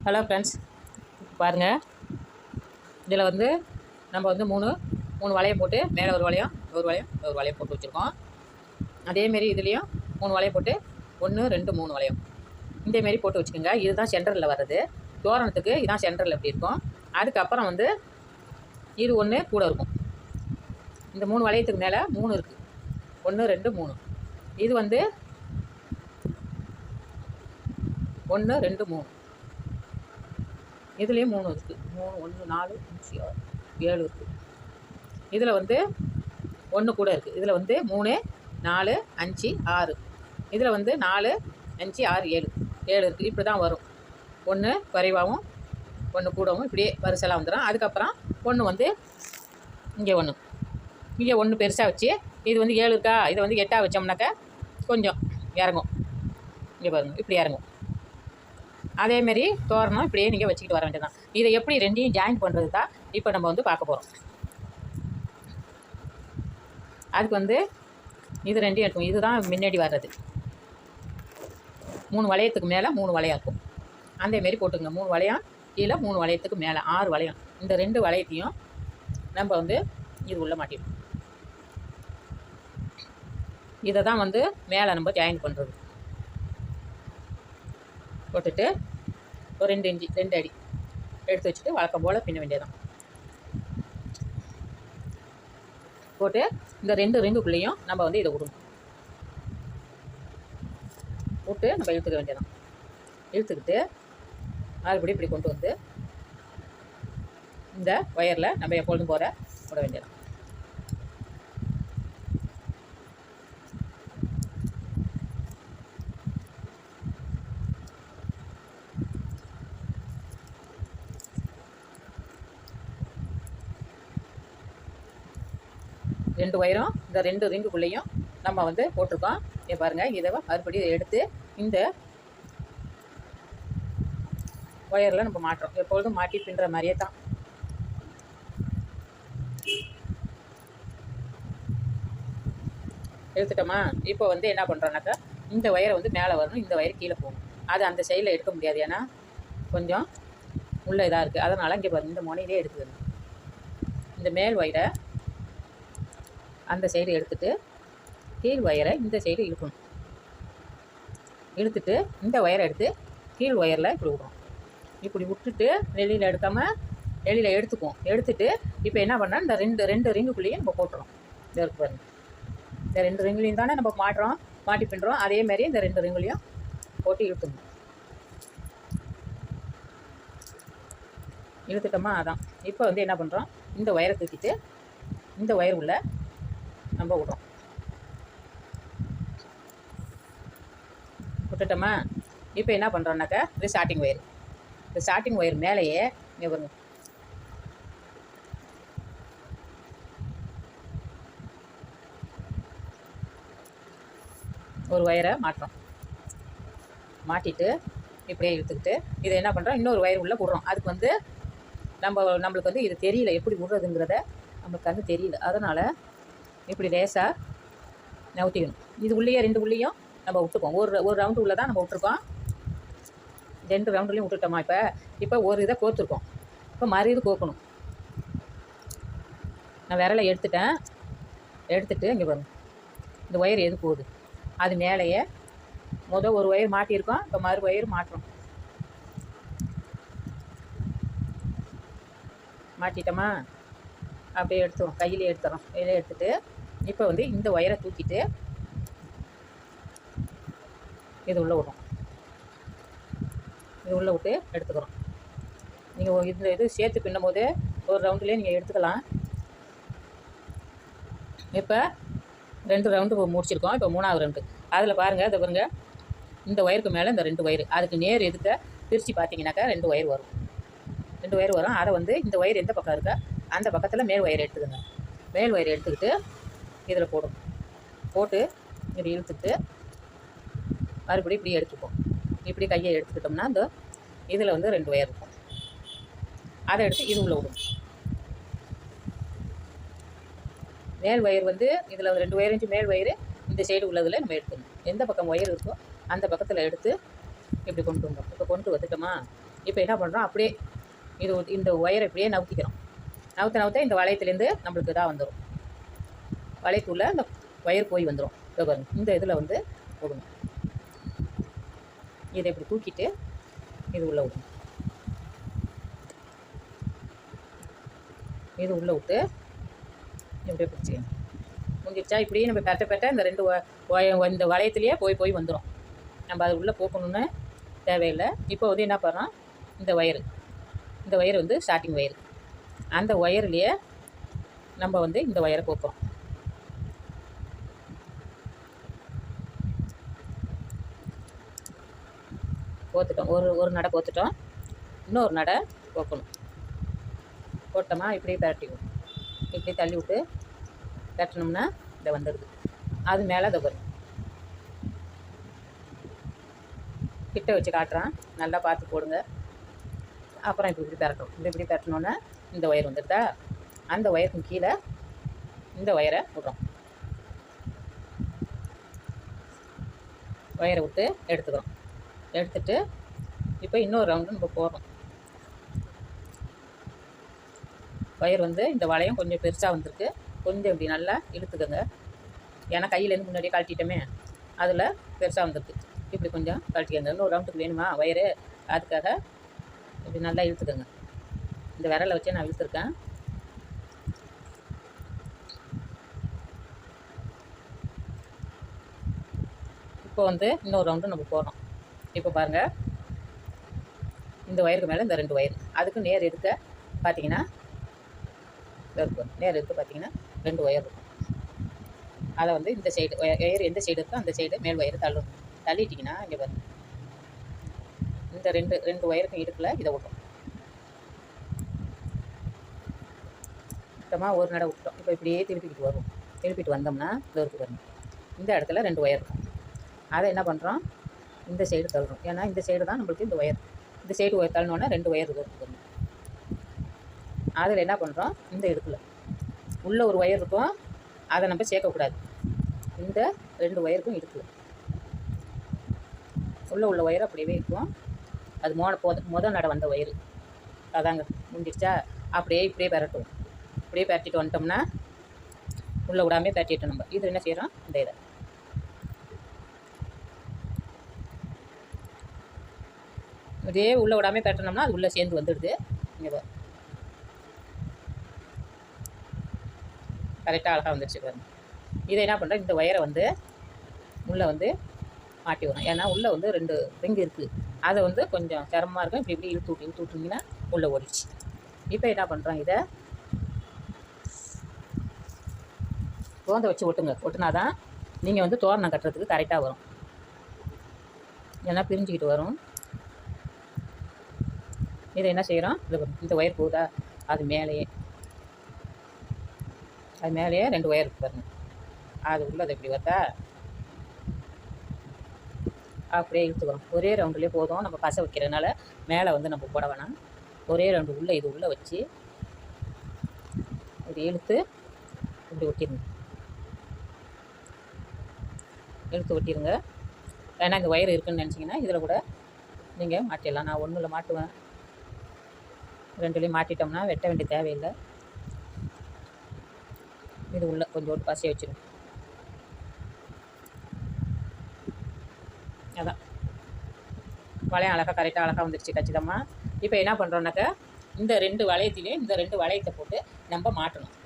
Hello friends, பாருங்கள். இதில் வந்து நம்ம வந்து மூணு வளையம் போட்டு மேலே ஒரு வளையம் போட்டு வச்சுருக்கோம். அதேமாரி இதுலேயும் 3 வளையம் போட்டு 1 2 3 வளையம் இதேமாரி போட்டு வச்சுக்கோங்க. இதுதான் சென்டரில் வர்றது. தோரணத்துக்கு இதுதான் சென்டரில் எப்படி இருக்கும். அதுக்கப்புறம் வந்து இது ஒன்று கூட இருக்கும். இந்த 3 வளையத்துக்கு மேலே 3 இருக்குது. 1 2 3. இது வந்து 1 2 3. இதுலேயும் 3 இருக்குது. 3 1 4 5 6 7 இருக்குது. இதில் வந்து 1 கூட இருக்குது. இதில் வந்து 3 4 5 6. இதில் வந்து 4 5 6 7 இருக்குது. இப்படி தான் வரும். 1 குறைவாகவும் 1 கூடவும் இப்படியே வரிசைலாம் வந்துடும். அதுக்கப்புறம் 1 வந்து இங்கே 1 பெருசாக வச்சு இது வந்து 7 இருக்கா, இதை வந்து 8ஆக வச்சோம்னாக்கா கொஞ்சம் இறங்கும். இங்கே பாருங்கள், இப்படி இறங்கும். அதேமாரி தோரணம் இப்படியே நீங்கள் வச்சுக்கிட்டு வர வேண்டியது தான். இதை எப்படி ரெண்டையும் ஜாயின் பண்ணுறது தான் இப்போ நம்ம வந்து பார்க்க போகிறோம். அதுக்கு வந்து இது ரெண்டையும் இருக்கும். இதுதான் முன்னாடி வர்றது. 3 வளையத்துக்கு மேலே 3 வளையம் இருக்கும். அதேமாரி போட்டுங்க. 3 வளையம் கீழே 3 வளையத்துக்கு மேலே 6 வளையம். இந்த 2 வளையத்தையும் நம்ம வந்து இது உள்ளே மாட்டிடும். இதை தான் வந்து மேலே நம்ம ஜாயின் பண்ணுறது. போட்டுட்டு ஒரு 2 இன்ச்சு 2 அடி எடுத்து வச்சுட்டு வழக்கம் போல் பின்ன வேண்டியதான். போட்டு இந்த 2 ரிங்குக்குள்ளேயும் நம்ம வந்து இதை விடணும். விட்டு நம்ம இழுத்துக்க வேண்டியதான். இழுத்துக்கிட்டு மறுபடியும் இப்படி கொண்டு வந்து இந்த ஒயரில் நம்ம எப்பொழுதும் போகிற விட வேண்டியதான். ரெண்டு ஒயரும் இந்த 2 ரிங்குக்குள்ளேயும் நம்ம வந்து போட்டிருக்கோம். இங்கே பாருங்கள். இதை மறுபடியும் எடுத்து இந்த ஒயரில் நம்ம மாட்டுறோம். எப்பொழுதும் மாட்டி பின்னுற மாதிரியே தான். எடுத்துட்டோமா? இப்போ வந்து என்ன பண்ணுறோன்னாக்கா இந்த ஒயரை வந்து மேலே வரணும், இந்த ஒயர் கீழே போகணும். அது அந்த சைடில் எடுக்க முடியாது, ஏன்னா கொஞ்சம் உள்ள இதாக இருக்குது. அதனால் இங்கே பாருங்கள், இந்த முனையிலே எடுத்துக்கணும். இந்த மேல் ஒயரை அந்த சைடு எடுத்துகிட்டு கீழ் ஒயரை இந்த சைடு இழுக்கணும். இழுத்துட்டு இந்த ஒயரை எடுத்து கீழ் ஒயரில் இப்படி விடுறோம். இப்படி விட்டுட்டு வெளியில் எடுக்காமல் வெளியில் எடுத்துக்குவோம். எடுத்துகிட்டு இப்போ என்ன பண்ணால் இந்த ரெண்டு ரிங்குக்குள்ளேயும் நம்ம போட்டுறோம். இந்த இருக்கு பாருங்கள். இந்த 2 ரிங்குலையும் தானே நம்ம மாட்டி பின்னுறோம். அதேமாரி இந்த 2 ரிங்குலையும் போட்டு இழுத்துக்கணும். இழுத்துட்டோமா? அதான். இப்போ வந்து என்ன பண்ணுறோம், இந்த ஒயரை தூக்கிட்டு இந்த ஒயர் உள்ள நம்ம விடுறோம். விட்டுட்டோமா? இப்போ என்ன பண்ணுறோம்னாக்கா இது ஸ்டார்டிங் ஒயர். இந்த ஸ்டார்டிங் ஒயர் மேலேயே இங்கே பாருங்க, ஒரு ஒயரை மாட்டுறோம். மாட்டிட்டு இப்படியே இழுத்துக்கிட்டு இதை என்ன பண்ணுறோம், இன்னொரு ஒயர் உள்ளே விடுறோம். அதுக்கு வந்து நம்மளுக்கு வந்து இது தெரியல, எப்படி விடுறதுங்கிறத நம்மளுக்கு வந்து தெரியல. அதனால் இப்படி லேசாக நவுத்திக்கணும். இது உள்ளேயே 2 உள்ளேயும் நம்ம விட்டுப்போம். ஒரு ரவுண்டு உள்ளே தான் நம்ம விட்டுருக்கோம். 2 ரவுண்டுலேயும் விட்டுட்டோமா? இப்போ ஒரு இதை கோர்த்துருக்கோம். இப்போ மறு இது கோக்கணும். நான் விரலை எடுத்துட்டு இங்கே பாருங்க, இந்த ஒயர் எது போகுது அது மேலேயே ஒரு ஒயர் மாட்டியிருக்கோம். இப்போ மறு ஒயர் மாட்டுறோம். மாட்டிட்டோமா? அப்படியே எடுத்துறோம். கையிலே எடுத்துறோம். கையிலே எடுத்துகிட்டு இப்போ வந்து இந்த ஒயரை தூக்கிட்டு இது உள்ளே விடுறோம். இது உள்ளே விட்டு எடுத்துக்கிறோம். நீங்கள் இந்த இது சேர்த்து பின்னும் போது ஒரு ரவுண்டுலேயே நீங்கள் எடுத்துக்கலாம். இப்போ 2 ரவுண்டு முடிச்சிருக்கோம். இப்போ 3ஆவது ரவுண்டு. அதில் பாருங்கள், இதை பாருங்கள், இந்த ஒயருக்கு மேலே இந்த 2 ஒயர், அதுக்கு நேர் எதுக்க பிரித்து பார்த்தீங்கன்னாக்கா 2 ஒயர் வரும். 2 ஒயர் வரும். அதை வந்து இந்த ஒயர் எந்த பக்கம் இருக்கா அந்த பக்கத்தில் மேல் ஒயர் எடுத்துக்கோங்க. மேல் ஒயர் எடுத்துக்கிட்டு இதில் போட்டு இப்படி இழுத்துட்டு மறுபடியும் இப்படி எடுத்துப்போம். இப்படி கையை எடுத்துக்கிட்டோம்னா இந்த இதில் வந்து 2 ஒயர் இருக்கும். அதை எடுத்து இது உள்ளே விடும். மேல் ஒயர் வந்து இதில் 2 ஒயர் இன்ச்சு மேல் ஒயரு இந்த சைடு உள்ளதில் நம்ம எடுத்துக்கணும். எந்த பக்கம் ஒயர் இருக்கோ அந்த பக்கத்தில் எடுத்து இப்படி கொண்டு வந்தோம். இப்போ கொண்டு வந்துட்டோமா? இப்போ என்ன பண்ணுறோம், அப்படியே இது இந்த ஒயரை இப்படியே நவுத்திக்கிறோம். நவுத்த இந்த வளையத்துலேருந்து நம்மளுக்கு இதாக வந்துடும். வளையத்துள்ள இந்த ஒயர் போய் வந்துடும். இப்போ பாருங்க, இந்த இதில் வந்து விடணும். இதை இப்படி தூக்கிட்டு இது உள்ளே விடணும். இது உள்ளே விட்டு இப்படியே பிடிச்சிக்கணும். முடிஞ்சிடுச்சா? இப்படியே நம்ம பெட்ட இந்த ரெண்டு இந்த வளையத்துலேயே போய் வந்துடும். நம்ம அது உள்ளே போக்கணுன்னு தேவையில்லை. இப்போ வந்து என்ன பண்ணுறோம், இந்த ஒயர் வந்து ஸ்டார்டிங் ஒயர், அந்த ஒயர்லேயே நம்ம வந்து இந்த ஒயரை போக்குறோம். போத்துட்டோம், ஒரு நடை போத்துட்டோம். இன்னொரு நடை போக்கணும். போட்டோமா இப்படியே பரட்டிக்கணும். இப்படி தள்ளி விட்டு தட்டினோம்னா இதை வந்துடுது. அது மேலே அதை வரும். கிட்ட வச்சு காட்டுறான், நல்லா பார்த்து போடுங்க. அப்புறம் இப்படி பரட்டும். இப்படி பரட்டினோன்னா இந்த ஒயர் வந்துடுதா? அந்த ஒயருக்கு கீழே இந்த ஒயரை விடுறோம். ஒயரை விட்டு எடுத்துக்கிறோம். எடுத்துட்டு இப்போ இன்னொரு ரவுண்டு நம்ம போடுறோம். ஒயர் வந்து இந்த வளையம் கொஞ்சம் பெருசாக வந்திருக்கு. கொஞ்சம் இப்படி நல்லா இழுத்துக்கோங்க. ஏன்னா கையிலேருந்து முன்னாடியே கழட்டிட்டோமே, அதில் பெருசாக வந்திருக்கு. இப்படி கொஞ்சம் கழட்டிக்கோங்க. இன்னொரு ரவுண்டுக்கு வேணுமா ஒயரு, அதுக்காக இப்படி நல்லா இழுத்துக்கோங்க. இந்த விரலை வச்சே நான் இழுத்துருக்கேன். இப்போ வந்து இன்னொரு ரவுண்டு நம்ம போடுறோம். இப்போ பாருங்கள், இந்த ஒயருக்கு மேலே இந்த ரெண்டு ஒயர், அதுக்கு நேர் இருக்க பார்த்தீங்கன்னா இருக்கும். நேர் இருக்க பார்த்தீங்கன்னா ரெண்டு ஒயர் இருக்கும். அதை வந்து இந்த சைடு ஒயர் எந்த சைடு இருக்கோ அந்த சைடு மேல் ஒயர் தள்ளிட்டிங்கன்னா இங்கே பாருங்கள், இந்த ரெண்டு ஒயருக்கும் இடுக்கில் இதை விட்டோம். மொத்தமாக ஒரு நடை விட்டோம். இப்போ இப்படியே திருப்பிக்கிட்டு வரும். திருப்பிட்டு வந்தோம்னா இது இருக்குது பாருங்கள், இந்த இடத்துல ரெண்டு ஒயர் இருக்கும். அதை என்ன பண்ணுறோம், இந்த சைடு தள்ளுறோம். ஏன்னா இந்த சைடு தான் நம்மளுக்கு இந்த ஒயர். இந்த சைடு ஒயர் தள்ளணுன்னா ரெண்டு ஒயர் இருக்குது. அதில் என்ன பண்ணுறோம், இந்த இடத்துல உள்ள ஒரு ஒயர் இருக்கும், அதை நம்ம சேர்க்கக்கூடாது. இந்த ரெண்டு ஒயருக்கும் இருக்குது. உள்ள ஒயர் அப்படியே இருக்கும். அது முதல் நடை வந்த ஒயர் அதாங்க. முடிஞ்சிடுச்சா? அப்படியே இப்படியே பரட்டும். இப்படியே பரட்டிட்டு வந்துட்டோம்னா உள்ளே விடாமே பரட்டிட்டோம். நம்ம இது என்ன செய்கிறோம், இந்த இதை இதே உள்ளே விடாமல் பரட்டினோம்னா அது உள்ளே சேர்ந்து வந்துடுது. இங்கே பாரு, கரெக்டாக அழகாக வந்துடுச்சு பாருங்க. இதை என்ன பண்ணுறோம், இந்த ஒயரை வந்து உள்ளே வந்து மாட்டி வரும். ஏன்னா உள்ளே வந்து ரெண்டு ரிங்கு இருக்குது. அதை வந்து கொஞ்சம் சிரமமாக இருக்கும். இப்படி இழுத்து விட்டுருந்தீங்கன்னா உள்ளே ஓடிச்சு. இப்போ என்ன பண்ணுறோம், இதை தோந்த வச்சு ஒட்டுனா தான் நீங்கள் வந்து தோரணம் கட்டுறதுக்கு கரெக்டாக வரும். ஏன்னா பிரிஞ்சுக்கிட்டு வரும். இதை என்ன செய்கிறோம், இந்த ஒயர் போகுதா, அது மேலேயே ரெண்டு ஒயர் இருக்குது பாருங்கள். அது உள்ளது எப்படி வருதா, அப்படியே இழுத்துக்கிறோம். ஒரே ரவுண்டுலேயே போதும். நம்ம பசை வைக்கிறதுனால மேலே வந்து நம்ம போட வேணாம். ஒரே ரவுண்டு உள்ளே இது உள்ளே வச்சு இப்படி இழுத்து இப்படி ஒட்டிடுங்க. ஏன்னா இந்த ஒயர் இருக்குதுன்னு நினச்சிங்கன்னா இதில் கூட நீங்கள் மாட்டிடலாம். நான் ஒன்றில் மாட்டுவேன், ரெண்டுலேயும் மாட்டிட்டோம்னா வெட்ட வேண்டிய தேவையில்லை. இது உள்ள கொஞ்சோண்டு பசையை வச்சிடும். அதான் வளையம் கரெக்டாக வந்துடுச்சு கச்சிதமாக. இப்போ என்ன பண்ணுறோன்னாக்கா, இந்த ரெண்டு வளையத்திலையும் இந்த ரெண்டு வளையத்தை போட்டு நம்ம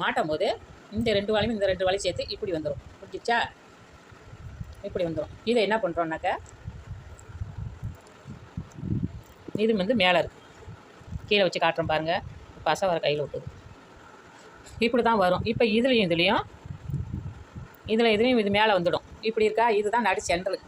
மாட்டும் போது இந்த ரெண்டு வளையும் சேர்த்து இப்படி வந்துடும். முடிஞ்சிச்சா? இப்படி வந்துடும். இதை என்ன பண்ணுறோன்னாக்கா, இது வந்து மேலே இருக்குது, கீழே வச்சு காட்டுறோம் பாருங்கள். பசை வர கையில் விட்டுது. இப்படி தான் வரும். இப்போ இதுலேயும் இது மேலே வந்துடும். இப்படி இருக்கா? இதுதான் நடு சென்டர்.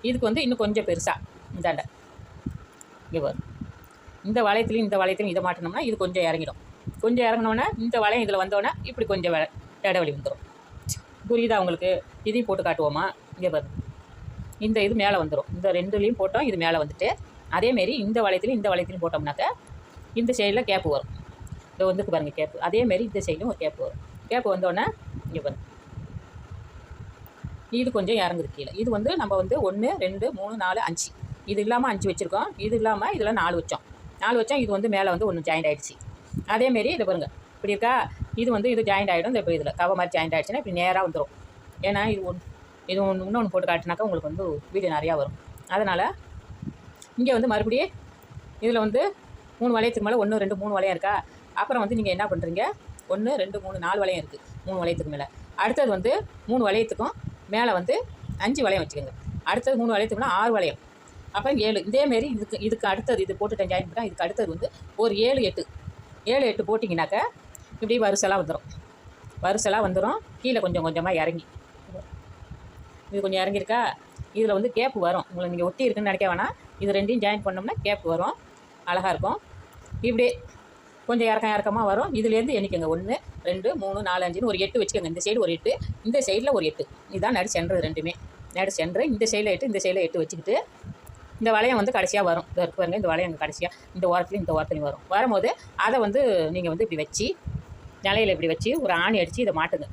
இதுக்கு வந்து இன்னும் கொஞ்சம் பெருசாக இந்தாண்ட இங்கே வரும். இந்த வளையத்துலையும் இதை மாட்டினோம்னா இது கொஞ்சம் இறங்கிடும். கொஞ்சம் இறங்கினோன்னே இந்த வளையம் இதில் வந்தோடனே இப்படி கொஞ்சம் இடைவெளி வந்துடும். புரியுதா உங்களுக்கு? இதையும் போட்டு காட்டுவோமா? இங்கே வரும். இது மேலே வந்துடும். இந்த ரெண்டுலேயும் போட்டோம், இது மேலே வந்துட்டு அதேமாரி இந்த வளையத்துலையும் போட்டோம்னாக்கா இந்த சைடில் கேப்பு வரும். இதை வந்துக்கு பாருங்கள் கேப்பு. அதேமாரி இந்த சைடும் ஒரு கேப்பு வரும். கேப்பு வந்தோடனே இங்கே பாருங்கள், இது கொஞ்சம் இறங்குது கீழே. இது வந்து நம்ம வந்து 1 2 3 4 5 இது இல்லாமல் 5 வச்சுருக்கோம், இது இல்லாமல் இதில் 4 வச்சோம். 4 வச்சோம். இது வந்து மேலே வந்து ஒன்று ஜாயிண்ட் ஆகிடுச்சு. அதேமாரி இதை பாருங்கள், இப்படி இருக்கா, இது வந்து இது ஜாயிண்ட் ஆகிடும். இந்த இப்போ இதில் கவ மாதிரி ஜாயிண்ட் ஆகிடுச்சுன்னா இப்படி நேராக வந்துடும். ஏன்னா இது இன்னொன்று போட்டு காட்டினாக்கா உங்களுக்கு வந்து வீடியோ நிறையா வரும். அதனால் இங்கே வந்து மறுபடியும் இதில் வந்து 3 வளையத்துக்கு மேலே 1 2 3 வளையம் இருக்கா. அப்புறம் வந்து நீங்கள் என்ன பண்ணுறீங்க, 1 2 3 4 வளையம் இருக்குது 3 வளையத்துக்கு மேலே. அடுத்தது வந்து 3 வளையத்துக்கும் மேலே வந்து 5 வளையம் வச்சுக்கோங்க. அடுத்தது 3 வளையத்துக்கு மேலே 6 வளையம், அப்புறம் 7. இதேமாரி இதுக்கு அடுத்தது இது போட்டுட்டேன் ஜாயின் பண்ணால், இதுக்கு அடுத்தது வந்து ஒரு 7 8 போட்டிங்கனாக்கா இப்படி வரிசலாக வந்துடும். கீழே கொஞ்சம் கொஞ்சமாக இறங்கி, இது கொஞ்சம் இறங்கியிருக்கா. இதில் வந்து கேப்பு வரும். உங்களுக்கு நீங்கள் ஒட்டி இருக்குன்னு நினைக்க வேணாம், இது ரெண்டையும் ஜாயின் பண்ணோம்னா கேப்பு வரும், அழகாக இருக்கும். இப்படியே கொஞ்சம் இறக்கமாக வரும். இதுலேருந்து எண்ணிக்கோங்க, 1 2 3 4 5ன்னு ஒரு 8 வச்சுக்கோங்க. இந்த சைடு ஒரு 8, இந்த சைடில் ஒரு 8. இதுதான் நடு சென்டர், ரெண்டுமே நடு சென்டர். இந்த சைடில் 8 இந்த சைடில் 8 வச்சுக்கிட்டு இந்த வளையம் வந்து கடைசியாக வரும். இதை இருக்கு பாருங்க, இந்த வளையம் கடைசியாக இந்த ஓரத்துலையும் வரும். வரும்போது அதை வந்து நீங்கள் வந்து இப்படி வச்சு நிலையில் இப்படி வச்சு ஒரு ஆணி அடித்து இதை மாட்டுங்க.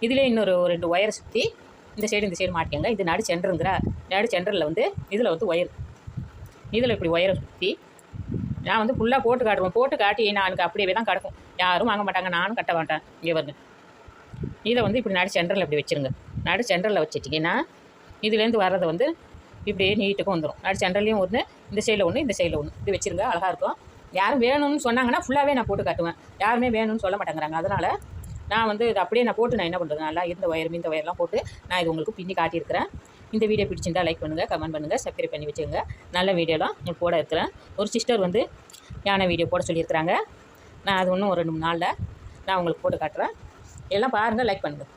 இதிலே இன்னொரு 2 ஒயரை சுற்றி இந்த சைடு மாட்டிக்கங்க. இது நடு சென்டருங்கிற நடு சென்டரில் வந்து இதில் வந்து ஒயர், இதில் இப்படி ஒயரை சுற்றி நான் வந்து ஃபுல்லாக போட்டு காட்டி நான் அப்படியே தான் கிடக்கும். யாரும் வாங்க மாட்டாங்க, நானும் கட்ட மாட்டேன். இங்கே வருங்க, இதை வந்து இப்படி நடு சென்டரில் இப்படி வச்சுருங்க. நடு சென்டரில் வச்சுட்டிங்கன்னா இதுலேருந்து வர்றதை வந்து இப்படியே நீட்டுக்கும் வந்துடும். நடு சென்டர்லேயும் ஒன்று, இந்த சைடில் ஒன்று, இந்த சைடில் ஒன்று, இப்படி வச்சுருங்க. அழகாக இருக்கும். யாரும் வேணும்னு சொன்னாங்கன்னா ஃபுல்லாகவே நான் போட்டு காட்டுவேன். யாருமே வேணும்னு சொல்ல மாட்டேங்கிறாங்க. அதனால் நான் வந்து இது அப்படியே நான் போட்டு நான் என்ன பண்ணுறது, நல்லா இந்த ஒயர்லாம் போட்டு நான் இது உங்களுக்கு பின்னி காட்டியிருக்கிறேன். இந்த வீடியோ பிடிச்சிருந்தா லைக் பண்ணுங்கள், கமெண்ட் பண்ணுங்கள், சப்ஸ்கிரைப் பண்ணி வச்சுக்கோங்க. நல்ல வீடியோலாம் உங்களுக்கு போட இருக்கிறேன். ஒரு சிஸ்டர் வந்து யானை வீடியோ போட சொல்லியிருக்கிறாங்க. நான் அது இன்னும் ஒரு 2 3 நாளில் நான் உங்களுக்கு போட்டு காட்டுறேன். எல்லாம் பாருங்கள், லைக் பண்ணுங்கள்.